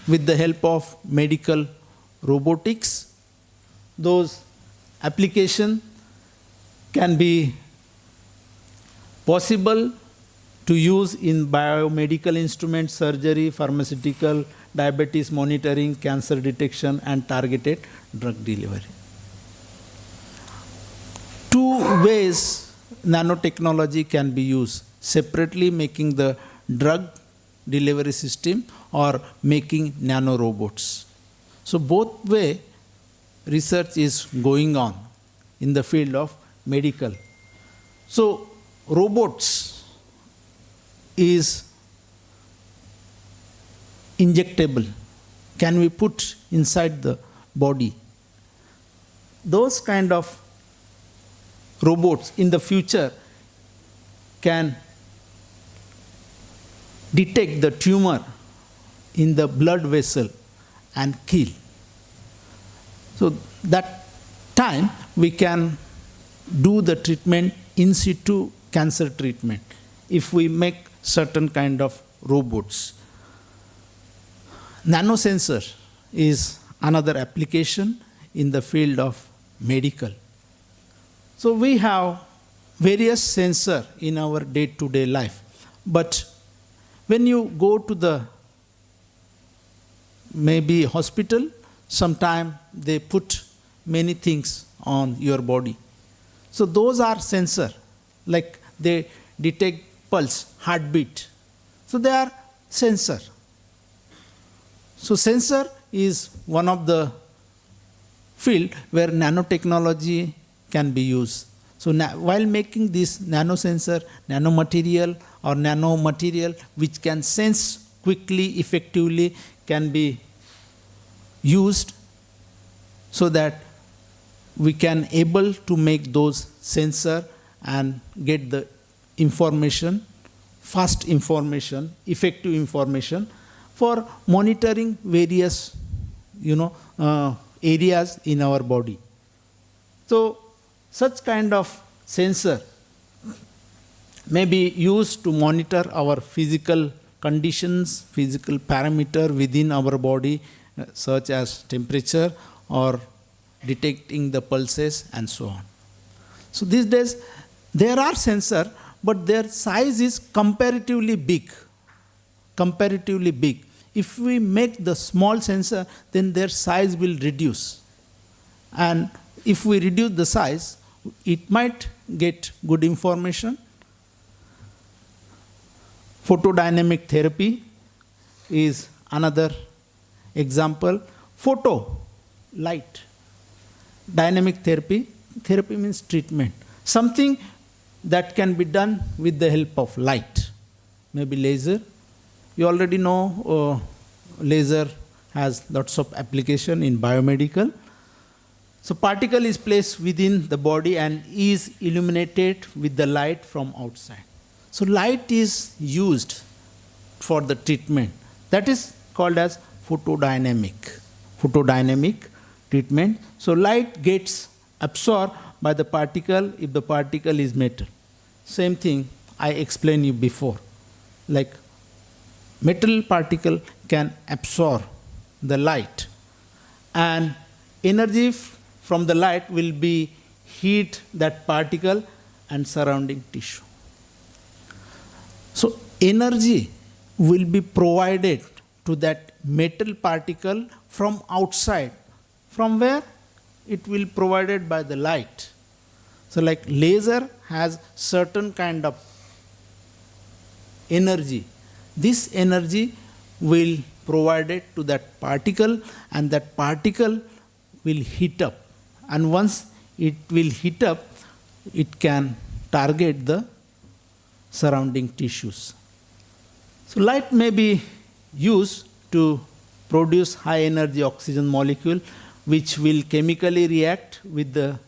with the help of medical robotics. Those applications can be possible to use in biomedical instruments, surgery, pharmaceutical, diabetes monitoring, cancer detection, and targeted drug delivery. Two ways nanotechnology can be used: separately making the drug delivery system or making nanorobots. So both way research is going on in the field of medical. So robots is injectable? Can we put inside the body? Those kind of robots in the future can detect the tumor in the blood vessel and kill. So that time we can do the treatment in situ cancer treatment if we make certain kind of robots. Nanosensor is another application in the field of medical. So we have various sensors in our day-to-day life, but when you go to the maybe hospital, sometimes they put many things on your body. So those are sensors, like they detect pulse, heartbeat. So they are sensor. So sensor is one of the field where nanotechnology can be used. So while making this nanosensor, nanomaterial or nanomaterial which can sense quickly, effectively, can be used so that we can able to make those sensor and get the information, fast information, effective information for monitoring various areas in our body. So such kind of sensor may be used to monitor our physical conditions, physical parameter within our body, such as temperature or detecting the pulses and so on. So these days there are sensors, but their size is comparatively big. Comparatively big. If we make the small sensor, then their size will reduce. And if we reduce the size, it might get good information. Photodynamic therapy is another example. Photo, light. Dynamic therapy, therapy means treatment. Something that can be done with the help of light. Maybe laser. You already know laser has lots of application in biomedical. So particle is placed within the body and is illuminated with the light from outside. So light is used for the treatment. That is called as photodynamic treatment. So light gets absorbed by the particle if the particle is metal. Same thing I explained you before. Like metal particle can absorb the light and energy from the light will be heat that particle and surrounding tissue. So energy will be provided to that metal particle from outside. From where? It will be provided by the light. So like laser has certain kind of energy. This energy will provided to that particle and that particle will heat up. And once it will heat up, it can target the surrounding tissues. So light may be used to produce high energy oxygen molecule which will chemically react with the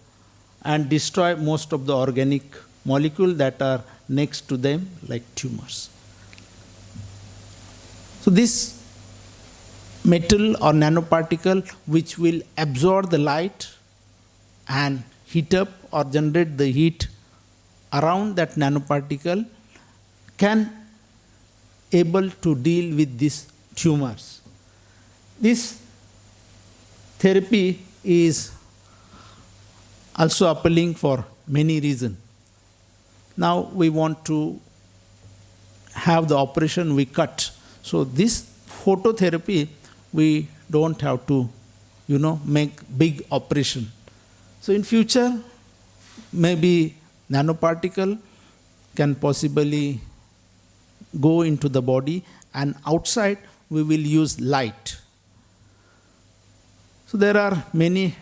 and destroy most of the organic molecules that are next to them like tumors. So this metal or nanoparticle which will absorb the light and heat up or generate the heat around that nanoparticle can able to deal with these tumors. This therapy is also appealing for many reasons. Now we want to have the operation we cut. So this phototherapy we don't have to make big operation. So in future maybe nanoparticle can possibly go into the body and outside we will use light. So there are many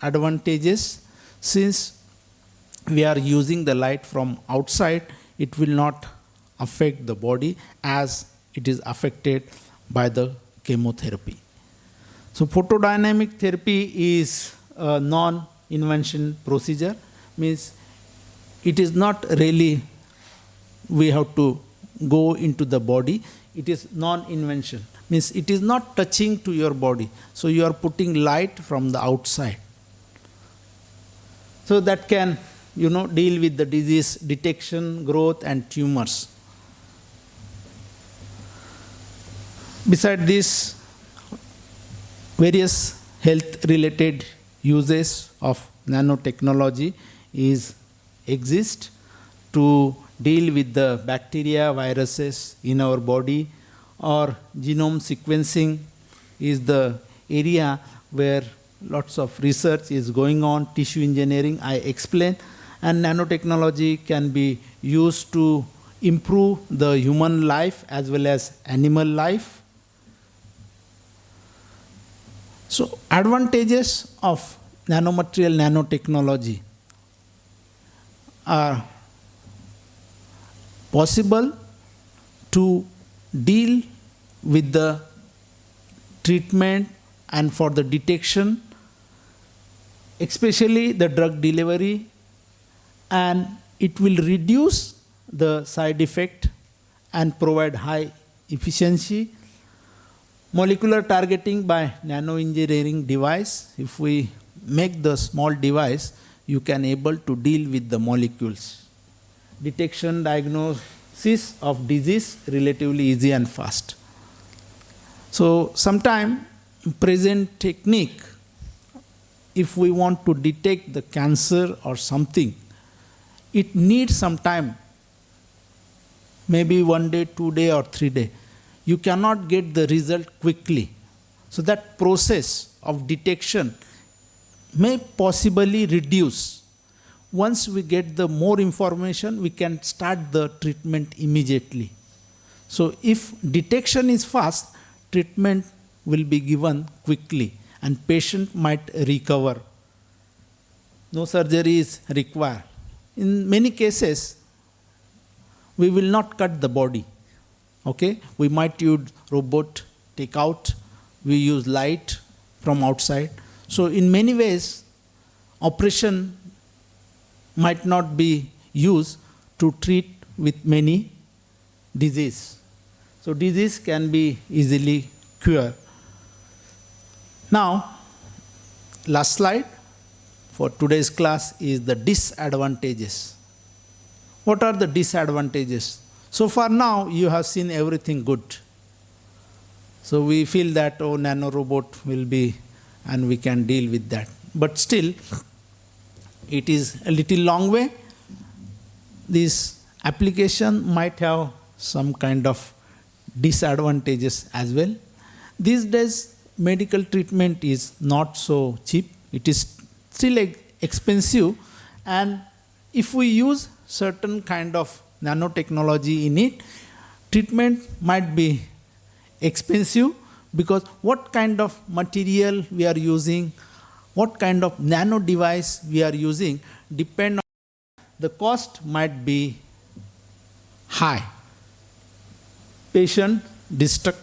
advantages. Since we are using the light from outside, it will not affect the body as it is affected by the chemotherapy. So photodynamic therapy is a non-invention procedure, means it is not really we have to go into the body. It is non-invention, means it is not touching to your body. So you are putting light from the outside. So that can, deal with the disease detection, growth, and tumors. Beside this, various health-related uses of nanotechnology exist to deal with the bacteria, viruses in our body, or genome sequencing is the area where lots of research is going on, tissue engineering, I explained, and nanotechnology can be used to improve the human life as well as animal life. So advantages of nanomaterial nanotechnology are possible to deal with the treatment and for the detection, especially the drug delivery, and it will reduce the side effect and provide high efficiency. Molecular targeting by nanoengineering device. If we make the small device, you can able to deal with the molecules. Detection, diagnosis of disease relatively easy and fast. So sometime present technique, if we want to detect the cancer or something, it needs some time, maybe 1 day, 2 day, or 3 day. You cannot get the result quickly. So that process of detection may possibly reduce. Once we get the more information, we can start the treatment immediately. So if detection is fast, treatment will be given quickly and patient might recover. No surgery is required. In many cases, we will not cut the body. Okay, we might use robot take out, we use light from outside. So in many ways, operation might not be used to treat with many disease. So disease can be easily cured. Now, last slide for today's class is the disadvantages. What are the disadvantages? So far now, you have seen everything good. So we feel that, oh, nanorobot will be, and we can deal with that. But still, it is a little long way. This application might have some kind of disadvantages as well. These days, medical treatment is not so cheap. It is still expensive. And if we use certain kind of nanotechnology in it, treatment might be expensive because what kind of material we are using, what kind of nano device we are using, depend on the cost might be high. Patient destruct.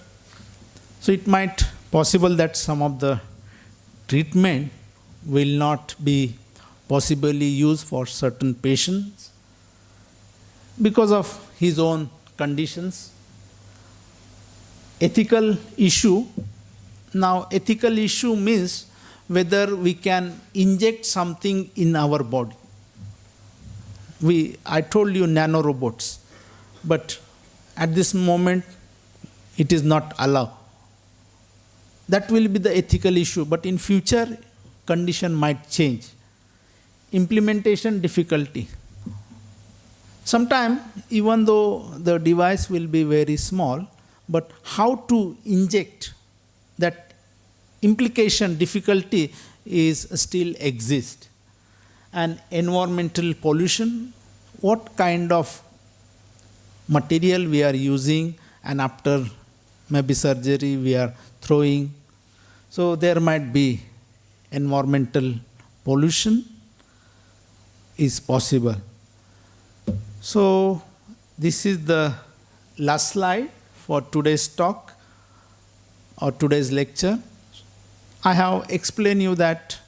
So it might possible that some of the treatment will not be possibly used for certain patients because of his own conditions. Ethical issue. Now, ethical issue means whether we can inject something in our body. I told you nanorobots, but at this moment, it is not allowed. That will be the ethical issue, but in future, condition might change. Implementation difficulty. Sometimes, even though the device will be very small, but how to inject, that implication difficulty is still exist. And environmental pollution, what kind of material we are using, and after maybe surgery we are throwing. So there might be environmental pollution is possible. So this is the last slide for today's talk or today's lecture. I have explained you that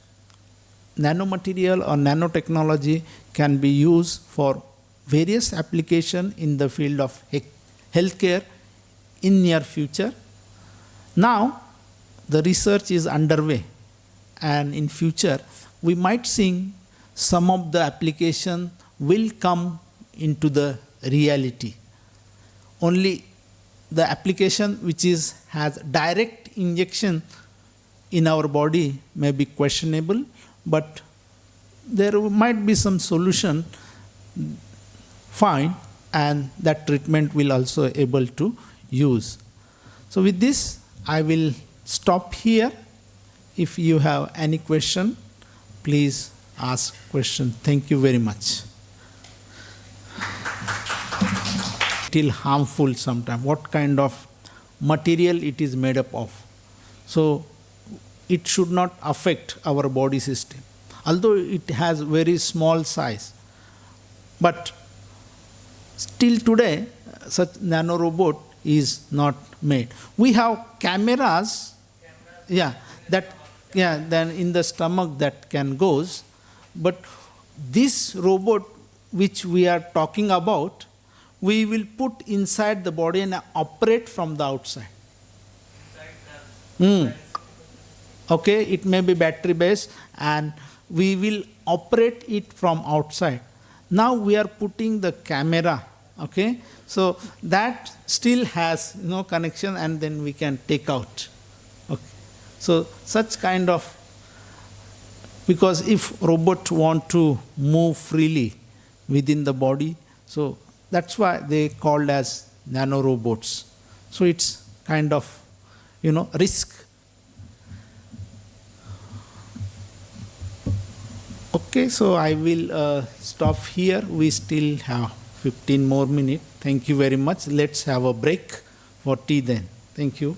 nanomaterial or nanotechnology can be used for various applications in the field of healthcare in near future. Now the research is underway, and in future we might see some of the application will come into the reality. Only the application which has direct injection in our body may be questionable, but there might be some solution find, and that treatment will also able to use. So with this, I will stop here. If you have any question, please ask question. Thank you very much. Still harmful sometimes. What kind of material it is made up of? So it should not affect our body system, although it has very small size. But still today, such nanorobot is not made. We have cameras, then in the stomach that can goes, but this robot which we are talking about, we will put inside the body and operate from the outside. Okay, it may be battery based, and we will operate it from outside. Now we are putting the camera, okay, so that still has no connection, and then we can take out. Okay. So such kind of, because if robot want to move freely within the body, so that's why they called as nanorobots. So it's kind of, risk. Okay, so I will stop here. We still have 15 more minutes. Thank you very much. Let's have a break for tea then. Thank you.